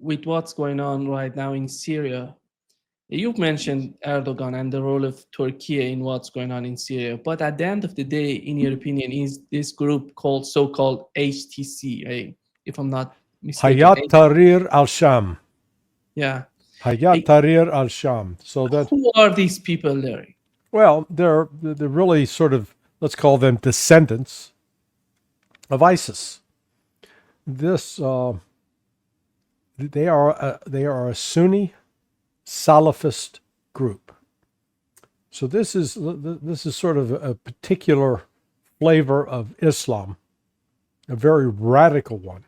with what's going on right now in Syria, you've mentioned Erdogan and the role of Turkey in what's going on in Syria. But at the end of the day, in your opinion, is this group called so-called HTC, if I'm not mistaken? Hayat Tahrir al-Sham. Yeah. Hayat Tahrir al-Sham. So that, Who are these people there? well, they're really sort of, let's call them descendants of ISIS. This they are a Sunni Salafist group. So this is sort of a particular flavor of Islam, a very radical one,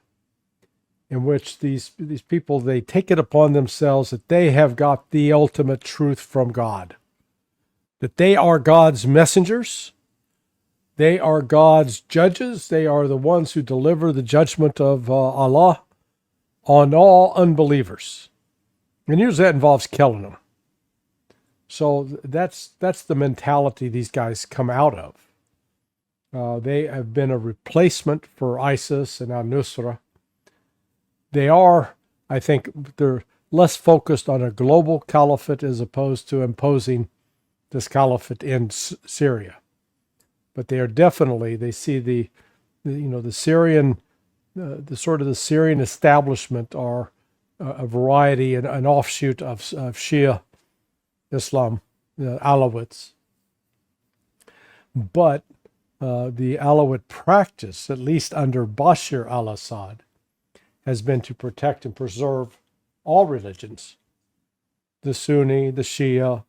in which these people, they take it upon themselves that they have got the ultimate truth from God, that they are God's messengers, they are God's judges, they are the ones who deliver the judgment of Allah on all unbelievers. And usually that involves killing them. So that's the mentality these guys come out of. They have been a replacement for ISIS and al-Nusra. They are, I think, they're less focused on a global caliphate as opposed to imposing this caliphate in Syria. But they are definitely, they see the Syrian, the sort of the Syrian establishment are a variety, an offshoot of Shia Islam, the Alawites. But the Alawite practice, at least under Bashar al-Assad, has been to protect and preserve all religions, the Sunni, the Shia,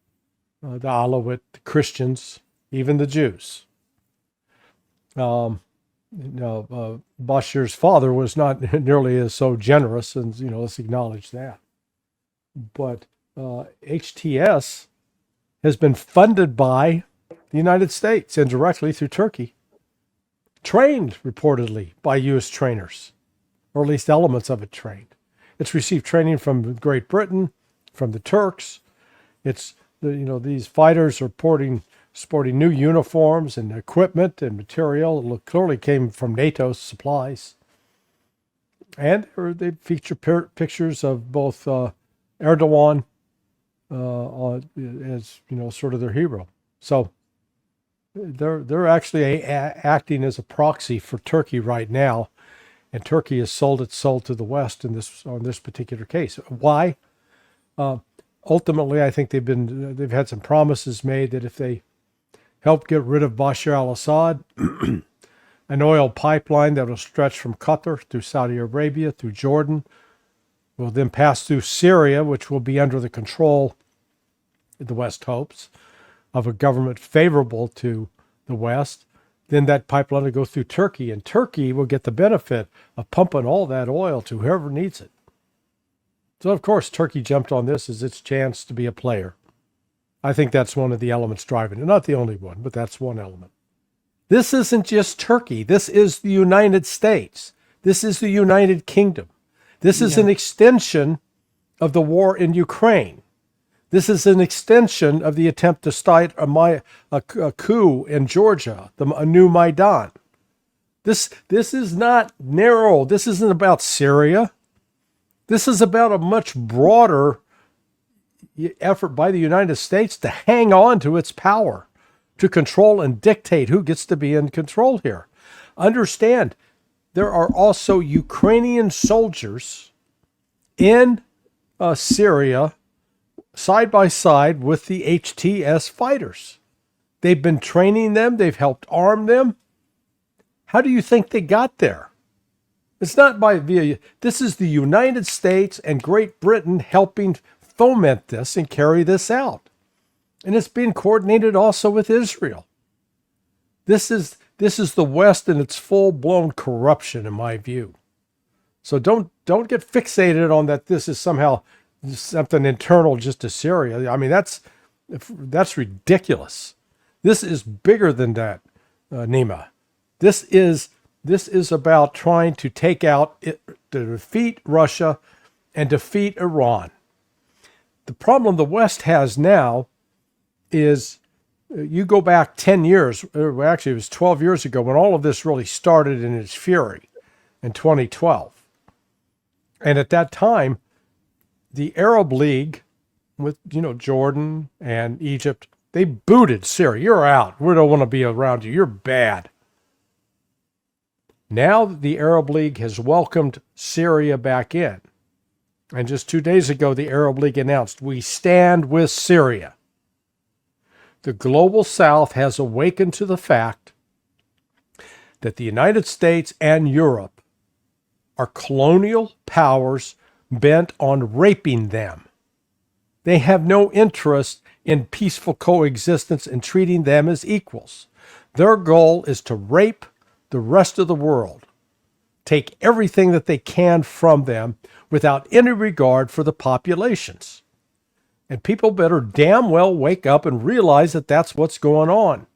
the Alawite, the Christians, even the Jews. Bashar's father was not nearly as so generous, and let's acknowledge that. But HTS has been funded by the United States indirectly through Turkey, trained reportedly by U.S. trainers, or at least elements of it trained. It's received training from Great Britain, from the Turks. It's these fighters are sporting new uniforms and equipment and material. It clearly came from NATO's supplies. And they feature pictures of both Erdogan as sort of their hero. So they're actually acting as a proxy for Turkey right now, and Turkey has sold its soul to the West on this particular case. Why? Ultimately, I think they've had some promises made that if they help get rid of Bashar al-Assad, an oil pipeline that will stretch from Qatar through Saudi Arabia, through Jordan, will then pass through Syria, which will be under the control, the West hopes, of a government favorable to the West. Then that pipeline will go through Turkey, and Turkey will get the benefit of pumping all that oil to whoever needs it. So, of course, Turkey jumped on this as its chance to be a player. I think that's one of the elements driving it. Not the only one, but that's one element. This isn't just Turkey. This is the United States. This is the United Kingdom. This is an extension of the war in Ukraine. This is an extension of the attempt to start a coup in Georgia, a new Maidan. This is not narrow. This isn't about Syria. This is about a much broader effort by the United States to hang on to its power, to control and dictate who gets to be in control here. Understand, there are also Ukrainian soldiers in Syria side by side with the HTS fighters. They've been training them. They've helped arm them. How do you think they got there? It's not via. This is the United States and Great Britain helping foment this and carry this out. And it's being coordinated also with Israel. This is the West in its full-blown corruption, in my view. So don't get fixated on that this is somehow something internal just to Syria. I mean, that's ridiculous. This is bigger than that, Nima. This is about trying to take out, to defeat Russia and defeat Iran. The problem the West has now is, you go back 10 years, actually it was 12 years ago when all of this really started in its fury in 2012. And at that time, the Arab League with, Jordan and Egypt, they booted Syria. You're out. We don't want to be around you. You're bad. Now the Arab League has welcomed Syria back in. And just 2 days ago, the Arab League announced, we stand with Syria. The global South has awakened to the fact that the United States and Europe are colonial powers bent on raping them. They have no interest in peaceful coexistence and treating them as equals. Their goal is to rape the rest of the world, take everything that they can from them without any regard for the populations. And people better damn well wake up and realize that that's what's going on.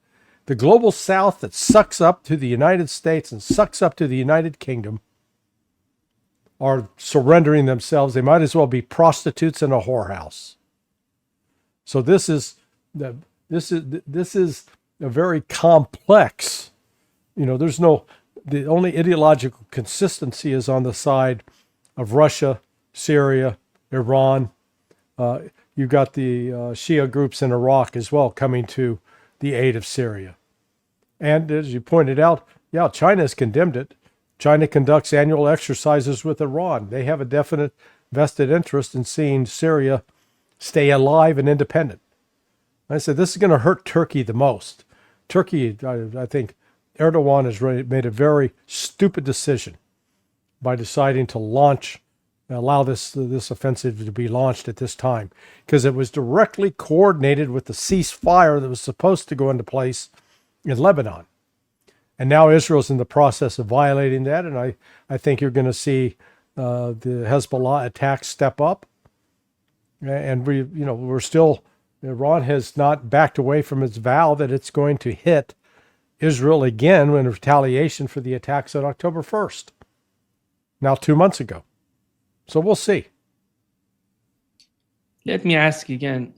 The global South that sucks up to the United States and sucks up to the United Kingdom are surrendering themselves. They might as well be prostitutes in a whorehouse. So this is a very complex. The only ideological consistency is on the side of Russia, Syria, Iran. You've got the Shia groups in Iraq as well coming to the aid of Syria. And as you pointed out, China has condemned it. China conducts annual exercises with Iran. They have a definite vested interest in seeing Syria stay alive and independent. I said, this is going to hurt Turkey the most. Turkey, I think Erdogan has made a very stupid decision by deciding to allow this offensive to be launched at this time, because it was directly coordinated with the ceasefire that was supposed to go into place in Lebanon. And now Israel's in the process of violating that, and I think you're going to see the Hezbollah attacks step up. And Iran has not backed away from its vow that it's going to hit Israel again in retaliation for the attacks on October 1st. Now 2 months ago. So we'll see. Let me ask again,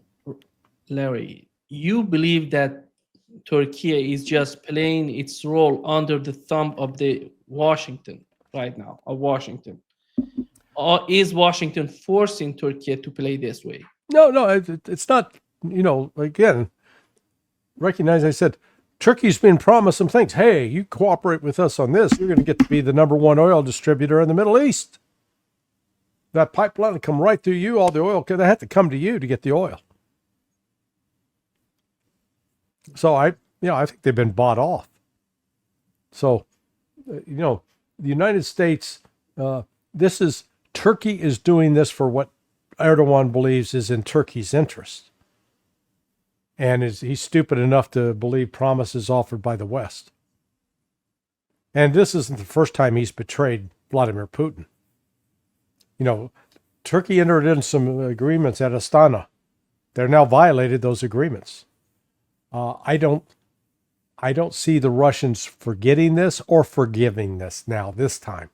Larry, you believe that Turkey is just playing its role under the thumb of the Washington right now, of Washington? Or is Washington forcing Turkey to play this way? No, it's not, again, recognize I said, Turkey's been promised some things. Hey, you cooperate with us on this, you're going to get to be the #1 oil distributor in the Middle East. That pipeline will come right through you, all the oil, because they have to come to you to get the oil. So I think they've been bought off. So, the United States, Turkey is doing this for what Erdogan believes is in Turkey's interest. And he's stupid enough to believe promises offered by the West. And this isn't the first time he's betrayed Vladimir Putin. Turkey entered in some agreements at Astana. They're now violated those agreements. I don't see the Russians forgetting this or forgiving this time.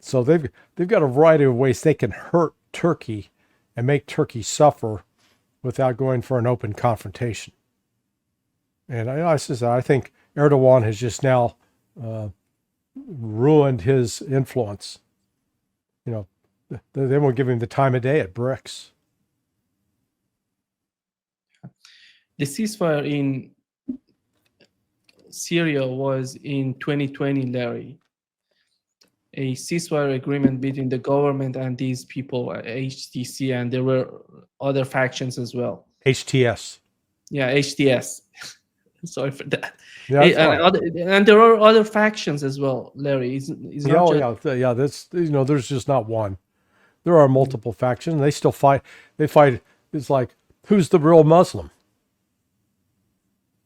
So they've got a variety of ways they can hurt Turkey and make Turkey suffer without going for an open confrontation. And I think Erdogan has just now ruined his influence. They won't give him the time of day at BRICS. The ceasefire in Syria was in 2020, Larry. A ceasefire agreement between the government and these people, HTC, and there were other factions as well. HTS. Yeah, HTS. Sorry for that. Yeah, and there are other factions as well, Larry. There's just not one. There are multiple factions. They still fight. They fight. It's like, who's the real Muslim?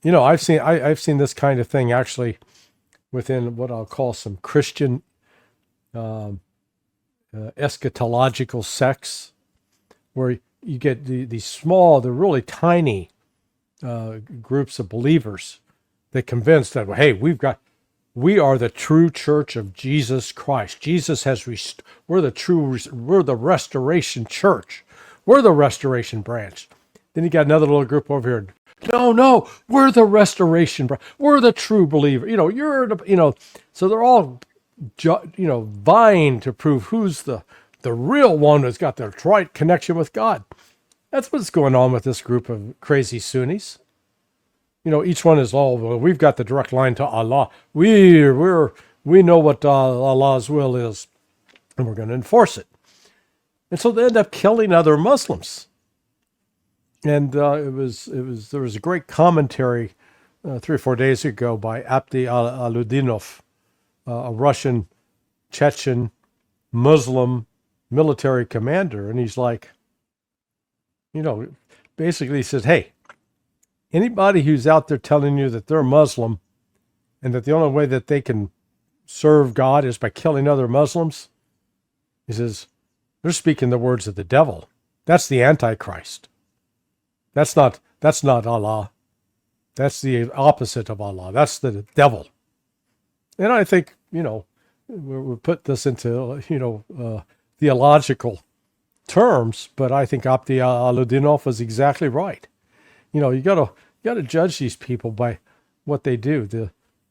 I've seen this kind of thing actually within what I'll call some Christian eschatological sects, where you get these small, they're really tiny groups of believers that convince that, hey, we are the true church of Jesus Christ. Jesus has we're the restoration church. We're the restoration branch. Then you got another little group over here. No, we're the restoration branch. We're the true believer. So they're all vying to prove who's the The real one has got the right connection with God. That's what's going on with this group of crazy Sunnis. Each one is all, well, we've got the direct line to Allah. We know what Allah's will is, and we're going to enforce it. And so they end up killing other Muslims. And there was a great commentary 3 or 4 days ago by Abdi Aludinov, a Russian Chechen Muslim military commander, and he's like, basically he says, hey, anybody who's out there telling you that they're Muslim and that the only way that they can serve God is by killing other Muslims, he says, they're speaking the words of the devil. That's the Antichrist. That's not Allah. That's the opposite of Allah. That's the devil. And I think, we put this into, theological terms, but I think Abdi Aludinov was exactly right. You gotta judge these people by what they do,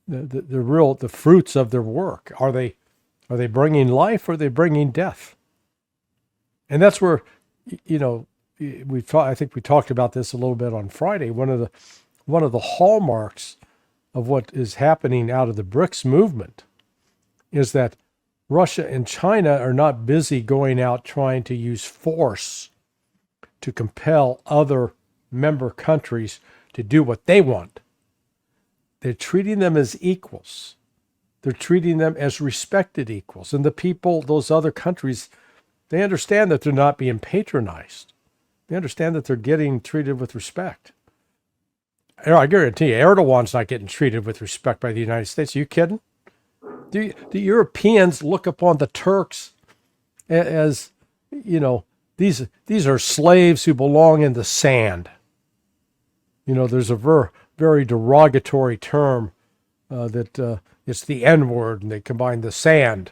the fruits of their work. Are they bringing life or are they bringing death? And that's where, I think we talked about this a little bit on Friday. One of the hallmarks of what is happening out of the BRICS movement is that Russia and China are not busy going out trying to use force to compel other member countries to do what they want. They're treating them as equals. They're treating them as respected equals. And the people, those other countries, they understand that they're not being patronized. They understand that they're getting treated with respect. I guarantee you, Erdogan's not getting treated with respect by the United States. Are you kidding? The Europeans look upon the Turks as, these are slaves who belong in the sand. There's a very derogatory term that it's the N-word, and they combine the sand.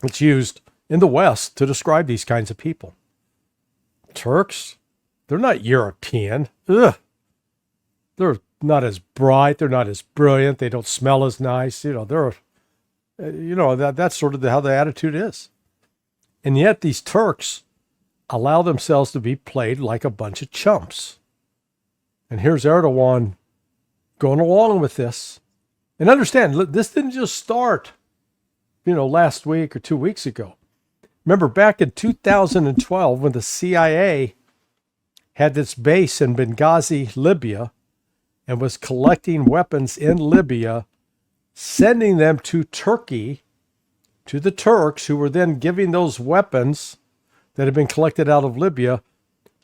It's used in the West to describe these kinds of people. Turks, they're not European. Ugh. They're not as bright. They're not as brilliant. They don't smell as nice. That's sort of how the attitude is. And yet these Turks allow themselves to be played like a bunch of chumps. And here's Erdogan going along with this. And understand, this didn't just start, last week or 2 weeks ago. Remember back in 2012 when the CIA had its base in Benghazi, Libya, and was collecting weapons in Libya, sending them to Turkey, to the Turks, who were then giving those weapons that had been collected out of Libya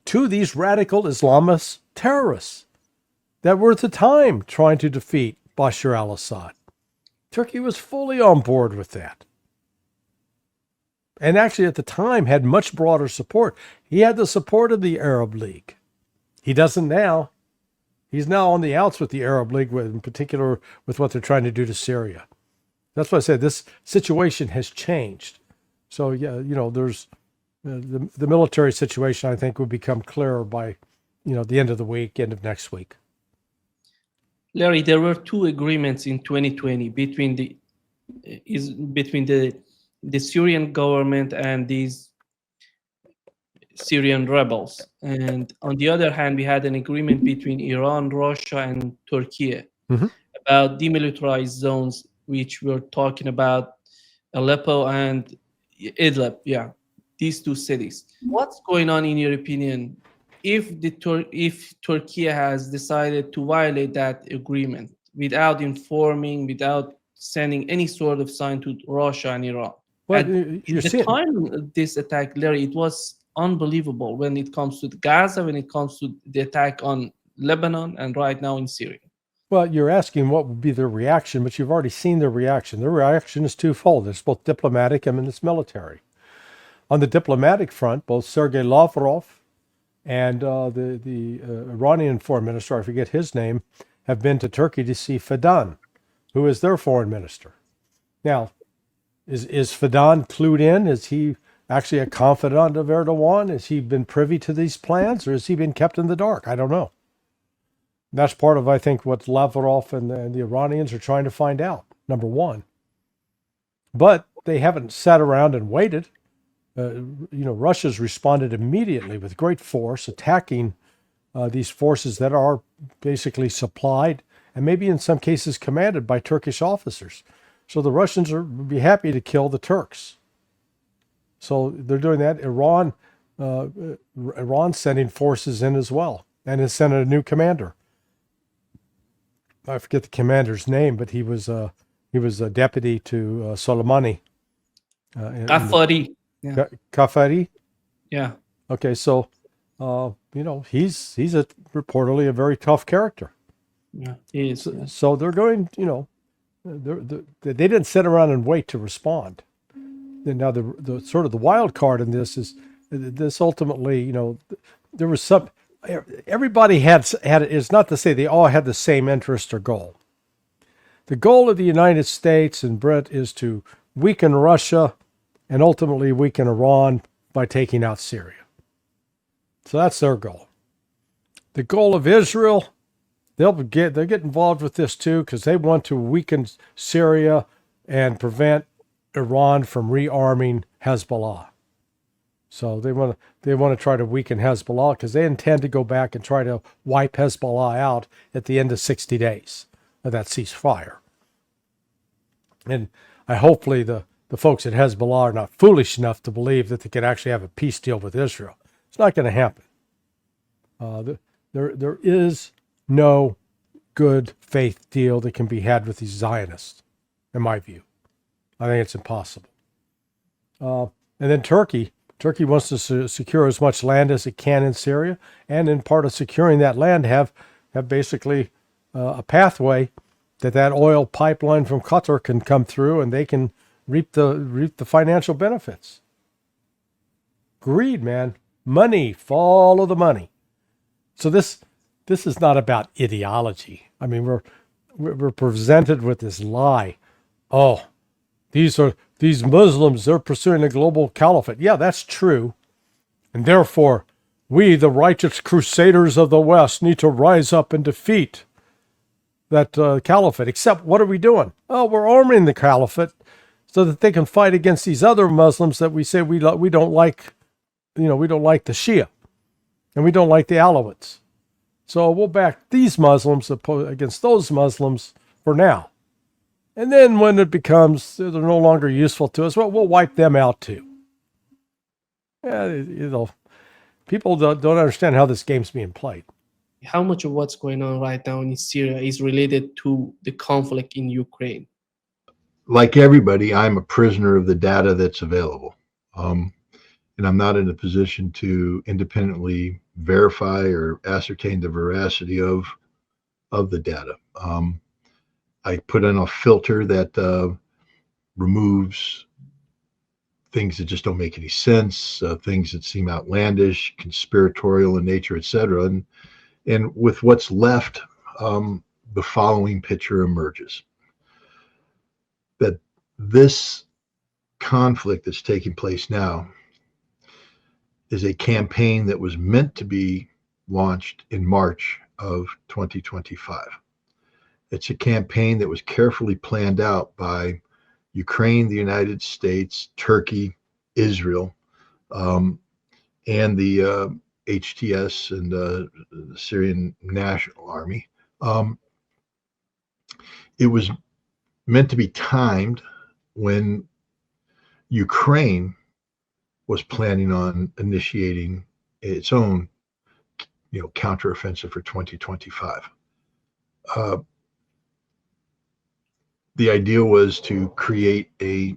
to these radical Islamist terrorists that were at the time trying to defeat Bashar al-Assad. Turkey was fully on board with that. And actually at the time had much broader support. He had the support of the Arab League. He doesn't now. He's now on the outs with the Arab League, in particular with what they're trying to do to Syria. That's why I said this situation has changed. So, there's the military situation, I think, will become clearer by, the end of the week, end of next week. Larry, there were 2 agreements in 2020 between the Syrian government and these Syrian rebels. And on the other hand, we had an agreement between Iran, Russia, and Turkey about demilitarized zones, which we're talking about Aleppo and Idlib. Yeah, these 2 cities. What's going on in your opinion if Turkey has decided to violate that agreement without informing, without sending any sort of sign to Russia and Iran? Well, At the time of this attack, Larry, it was unbelievable when it comes to Gaza, when it comes to the attack on Lebanon, and right now in Syria. Well, you're asking what would be their reaction, but you've already seen their reaction. Their reaction is twofold. It's both diplomatic and it's military. On the diplomatic front, both Sergei Lavrov and the Iranian foreign minister, I forget his name, have been to Turkey to see Fidan, who is their foreign minister. Now, is Fidan clued in? Is he actually a confidant of Erdogan? Has he been privy to these plans, or has he been kept in the dark? I don't know. That's part of, I think, what Lavrov and the Iranians are trying to find out, number one. But they haven't sat around and waited. Russia's responded immediately with great force, attacking these forces that are basically supplied and maybe in some cases commanded by Turkish officers. So the Russians would be happy to kill the Turks. So they're doing that. Iran's sending forces in as well, and has sent a new commander. I forget the commander's name, but he was a deputy to Soleimani. Qafari. Yeah. Qafari? Yeah. Okay, so he's reportedly a very tough character. Yeah, he is. So they're going, they didn't sit around and wait to respond. And now the sort of the wild card in this is this ultimately, there was some. Everybody had. It's not to say they all had the same interest or goal. The goal of the United States and Brit is to weaken Russia and ultimately weaken Iran by taking out Syria. So that's their goal. The goal of Israel, they'll get involved with this too because they want to weaken Syria and prevent Iran from rearming Hezbollah. So they want to try to weaken Hezbollah because they intend to go back and try to wipe Hezbollah out at the end of 60 days of that ceasefire. And hopefully the folks at Hezbollah are not foolish enough to believe that they can actually have a peace deal with Israel. It's not going to happen. There is no good faith deal that can be had with these Zionists, in my view. I think it's impossible. And then Turkey wants to secure as much land as it can in Syria, and in part of securing that land have basically a pathway that oil pipeline from Qatar can come through, and they can reap the financial benefits. Greed, man. Money, follow the money. So this is not about ideology. I mean, we're presented with this lie. Oh, these Muslims, they're pursuing a global caliphate. Yeah, that's true. And therefore, we, the righteous crusaders of the West, need to rise up and defeat that caliphate. Except, what are we doing? Oh, we're arming the caliphate so that they can fight against these other Muslims that we say we don't like. We don't like the Shia, and we don't like the Alawites. So we'll back these Muslims against those Muslims for now. And then when it becomes they're no longer useful to us, well, we'll wipe them out too. Yeah, people don't understand how this game's being played. How much of what's going on right now in Syria is related to the conflict in Ukraine? Like everybody, I'm a prisoner of the data that's available. And I'm not in a position to independently verify or ascertain the veracity of the data. I put in a filter that removes things that just don't make any sense, things that seem outlandish, conspiratorial in nature, etc. And with what's left, the following picture emerges. That this conflict that's taking place now is a campaign that was meant to be launched in March of 2025. It's a campaign that was carefully planned out by Ukraine, the United States, Turkey, Israel, and the HTS and the Syrian National Army. It was meant to be timed when Ukraine was planning on initiating its own, counteroffensive for 2025. The idea was to create a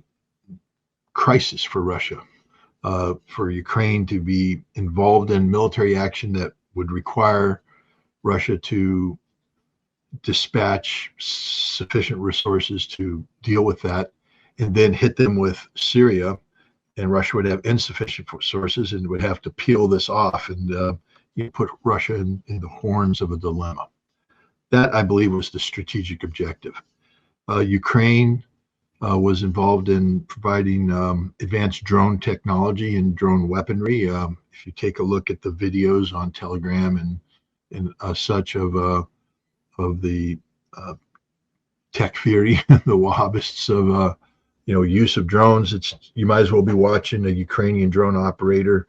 crisis for Russia, for Ukraine to be involved in military action that would require Russia to dispatch sufficient resources to deal with that, and then hit them with Syria, and Russia would have insufficient resources and would have to peel this off and put Russia in the horns of a dilemma. That, I believe, was the strategic objective. Ukraine was involved in providing advanced drone technology and drone weaponry. If you take a look at the videos on Telegram and such of the Tekfiri, the Wahhabists of use of drones. You might as well be watching a Ukrainian drone operator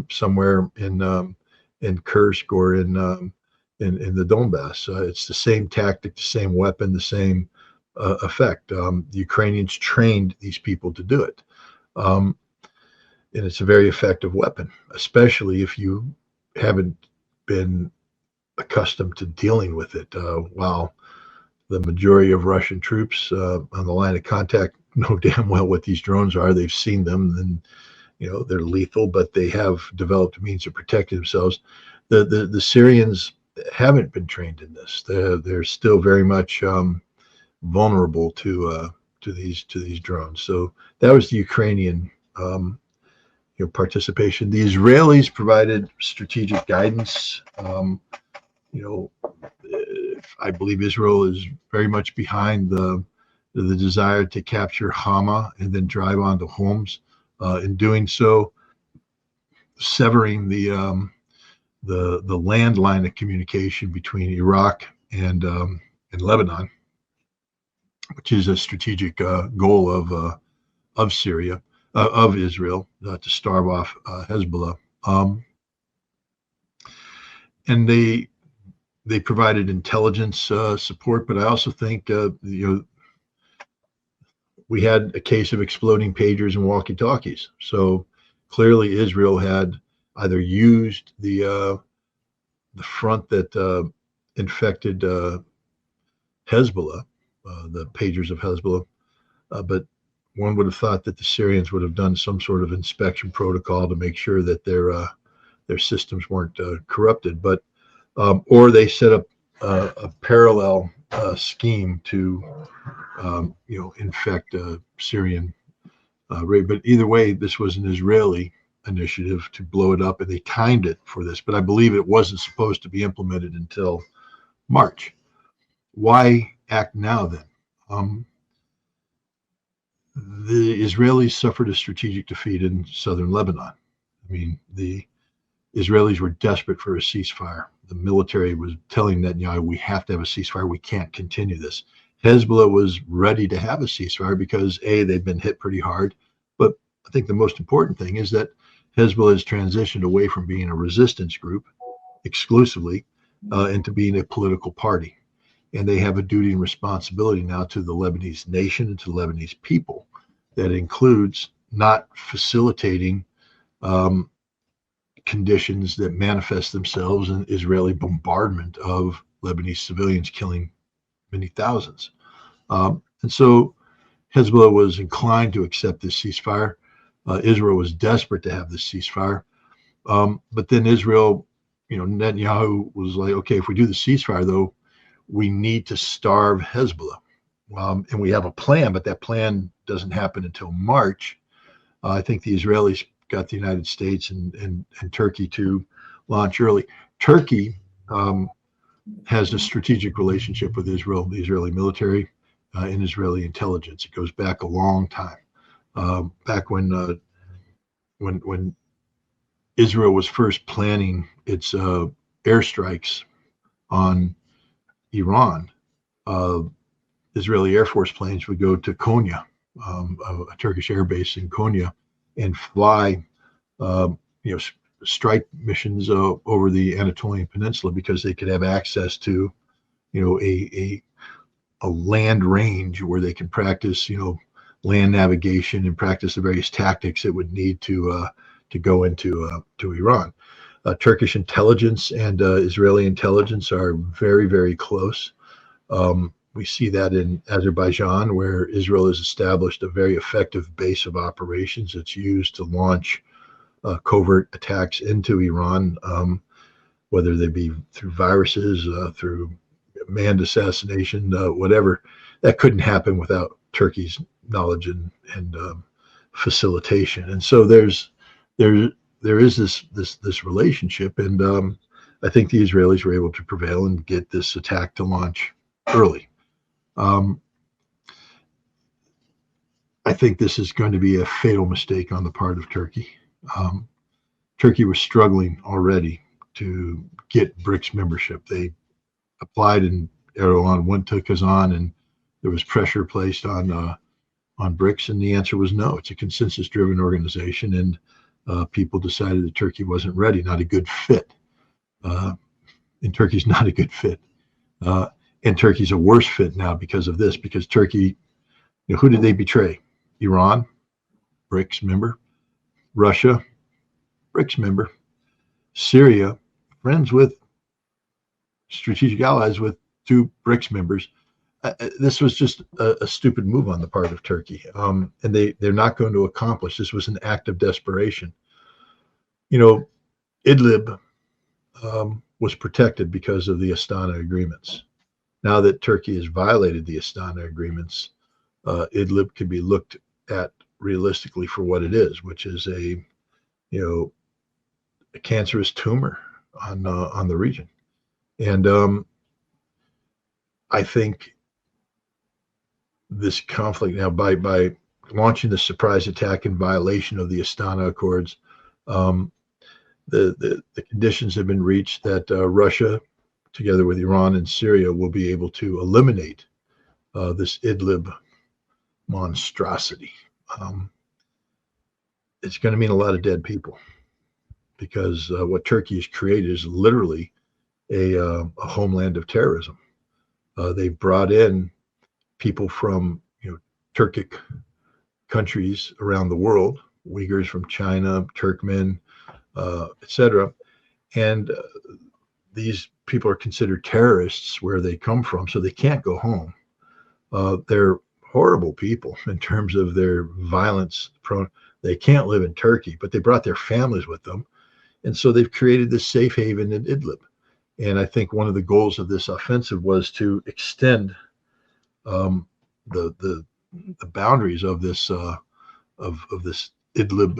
somewhere in Kursk or in the Donbass. It's the same tactic, the same weapon, the same effect. The Ukrainians trained these people to do it. And it's a very effective weapon, especially if you haven't been accustomed to dealing with it. While the majority of Russian troops on the line of contact know damn well what these drones are. They've seen them, and they're lethal, but they have developed means of protecting themselves. The Syrians haven't been trained in this. They're still very much vulnerable to these drones. So that was the Ukrainian participation. The Israelis provided strategic guidance. I believe Israel is very much behind the desire to capture Hama and then drive onto Homs. In doing so, severing the landline of communication between Iraq and Lebanon, which is a strategic goal of Syria, of Israel, to starve off Hezbollah. And they provided intelligence support, but I also think we had a case of exploding pagers and walkie-talkies. So clearly, Israel had either used the front that infected Hezbollah, the pagers of Hezbollah, but one would have thought that the Syrians would have done some sort of inspection protocol to make sure that their systems weren't corrupted, but or they set up a parallel scheme to infect Syrian raid. But either way, this was an Israeli initiative to blow it up, and they timed it for this. But I believe it wasn't supposed to be implemented until March. Why act now then? The Israelis suffered a strategic defeat in southern Lebanon. I mean, the Israelis were desperate for a ceasefire. The military was telling Netanyahu, we have to have a ceasefire. We can't continue this. Hezbollah was ready to have a ceasefire because, A, they've been hit pretty hard. But I think the most important thing is that Hezbollah has transitioned away from being a resistance group exclusively into being a political party. And they have a duty and responsibility now to the Lebanese nation and to the Lebanese people. That includes not facilitating conditions that manifest themselves in Israeli bombardment of Lebanese civilians, killing many thousands. And so Hezbollah was inclined to accept this ceasefire. Israel was desperate to have this ceasefire. But then Israel, Netanyahu was like, okay, if we do the ceasefire, though, we need to starve Hezbollah. And we have a plan, but that plan doesn't happen until March. I think the Israelis got the United States and Turkey to launch early. Turkey has a strategic relationship with Israel, the Israeli military, and Israeli intelligence. It goes back a long time. Back when Israel was first planning its airstrikes on Iran, Israeli Air Force planes would go to Konya, a Turkish air base in Konya, and fly, strike missions over the Anatolian Peninsula because they could have access to, a land range where they can practice, land navigation and practice the various tactics it would need to go into to Iran. Turkish intelligence and Israeli intelligence are very, very close. We see that in Azerbaijan, where Israel has established a very effective base of operations that's used to launch covert attacks into Iran, whether they be through viruses, through manned assassination, whatever. That couldn't happen without Turkey's knowledge and facilitation. And so there is this relationship, and I think the Israelis were able to prevail and get this attack to launch early. I think this is going to be a fatal mistake on the part of Turkey. Turkey was struggling already to get BRICS membership. They applied and Erdogan took us on, and there was pressure placed on on BRICS? And the answer was no. It's a consensus-driven organization, and people decided that Turkey wasn't ready, not a good fit. And Turkey's not a good fit. And Turkey's a worse fit now because of this, because Turkey, who did they betray? Iran, BRICS member. Russia, BRICS member. Syria, friends with, strategic allies with 2 BRICS members. This was just a stupid move on the part of Turkey. And they're not going to accomplish. This was an act of desperation. Idlib was protected because of the Astana agreements. Now that Turkey has violated the Astana agreements, Idlib can be looked at realistically for what it is, which is a cancerous tumor on the region. And I think this conflict now, by launching the surprise attack in violation of the Astana Accords, the conditions have been reached that Russia, together with Iran and Syria, will be able to eliminate this Idlib monstrosity. It's going to mean a lot of dead people, because what Turkey has created is literally a homeland of terrorism. They've brought in people from Turkic countries around the world, Uyghurs from China, Turkmen, etc. And these people are considered terrorists where they come from, so they can't go home. They're horrible people in terms of their violence prone. They can't live in Turkey, but they brought their families with them. And so they've created this safe haven in Idlib. And I think one of the goals of this offensive was to extend the boundaries of this this Idlib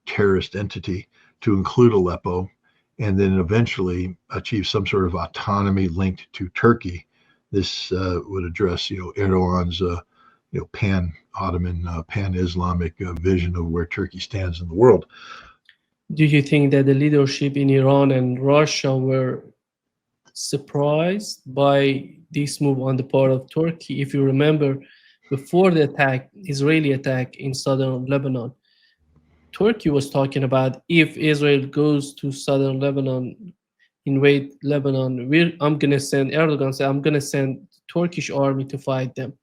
terrorist entity to include Aleppo, and then eventually achieve some sort of autonomy linked to Turkey. This would address Erdogan's pan-Ottoman, pan-Islamic vision of where Turkey stands in the world. Do you think that the leadership in Iran and Russia were surprised by this move on the part of Turkey? If you remember, before the Israeli attack in southern Lebanon, Turkey was talking about, if Israel goes to southern Lebanon, invade Lebanon, Erdogan said, I'm going to send Turkish army to fight them.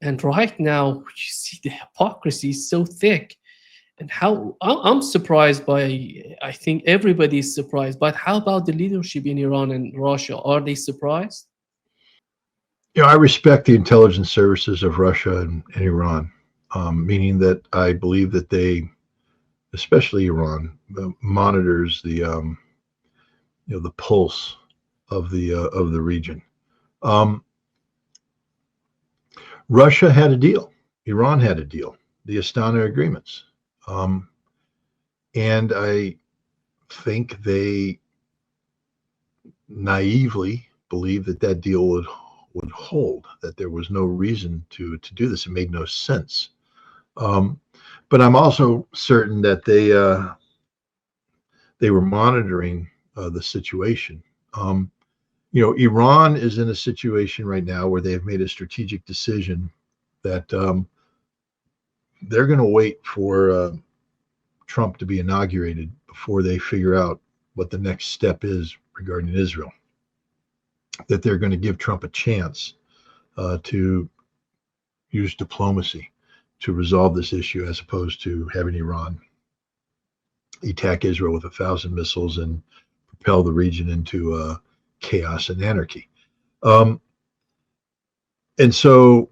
And right now, you see the hypocrisy is so thick. And how I'm surprised by, I think everybody is surprised, but how about the leadership in Iran and Russia? Are they surprised? I respect the intelligence services of Russia and Iran, meaning that I believe that they, especially Iran, monitors the the pulse of the region. Russia had a deal. Iran had a deal, the Astana agreements. And I think they naively believed that deal would hold, that there was no reason to do this. It made no sense. But I'm also certain that they were monitoring the situation. Iran is in a situation right now where they've made a strategic decision that they're going to wait for Trump to be inaugurated before they figure out what the next step is regarding Israel. That they're going to give Trump a chance to use diplomacy to resolve this issue, as opposed to having Iran attack Israel with 1,000 missiles and propel the region into chaos and anarchy. And so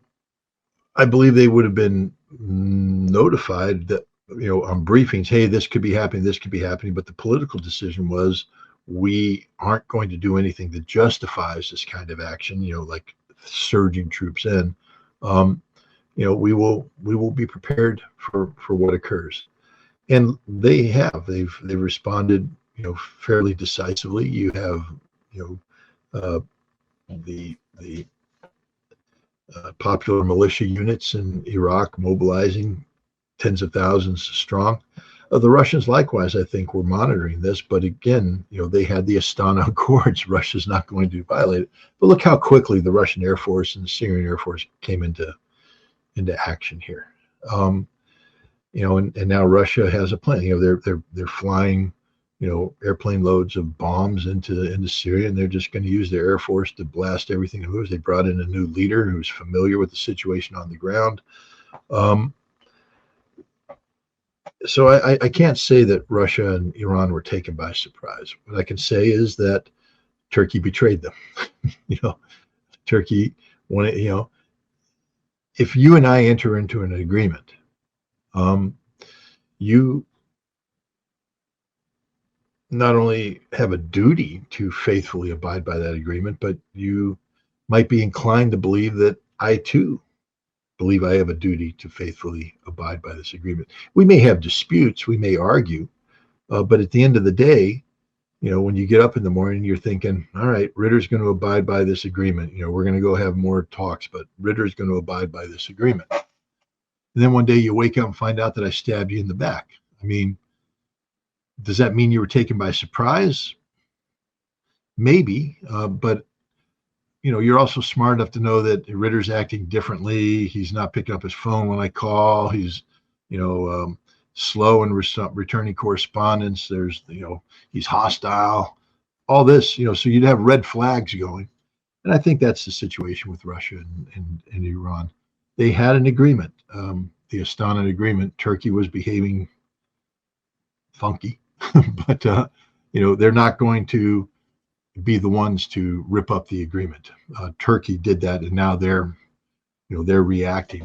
I believe they would have been notified that, on briefings, hey, this could be happening, but the political decision was, we aren't going to do anything that justifies this kind of action, like surging troops in. We will be prepared for what occurs. And they've responded, fairly decisively. You have, the popular militia units in Iraq mobilizing tens of thousands strong. The Russians, likewise, I think, were monitoring this. But again, they had the Astana Accords. Russia's not going to violate it. But look how quickly the Russian Air Force and the Syrian Air Force came into into action here. And now Russia has a plan. They're flying, airplane loads of bombs into Syria, and they're just going to use their Air Force to blast everything that moves. They brought in a new leader who's familiar with the situation on the ground. So I can't say that Russia and Iran were taken by surprise. What I can say is that Turkey betrayed them. Turkey wanted, if you and I enter into an agreement, you not only have a duty to faithfully abide by that agreement, but you might be inclined to believe that I too believe I have a duty to faithfully abide by this agreement. We may have disputes, we may argue, but at the end of the day, when you get up in the morning, you're thinking, all right, Ritter's going to abide by this agreement. We're going to go have more talks, but Ritter's going to abide by this agreement. And then one day you wake up and find out that I stabbed you in the back. I mean, does that mean you were taken by surprise? Maybe, but you're also smart enough to know that Ritter's acting differently. He's not picking up his phone when I call. He's, slow in returning correspondence. There's, he's hostile. All this, so you'd have red flags going. And I think that's the situation with Russia and Iran. They had an agreement, the Astana agreement. Turkey was behaving funky, but they're not going to be the ones to rip up the agreement. Turkey did that, and now they're reacting.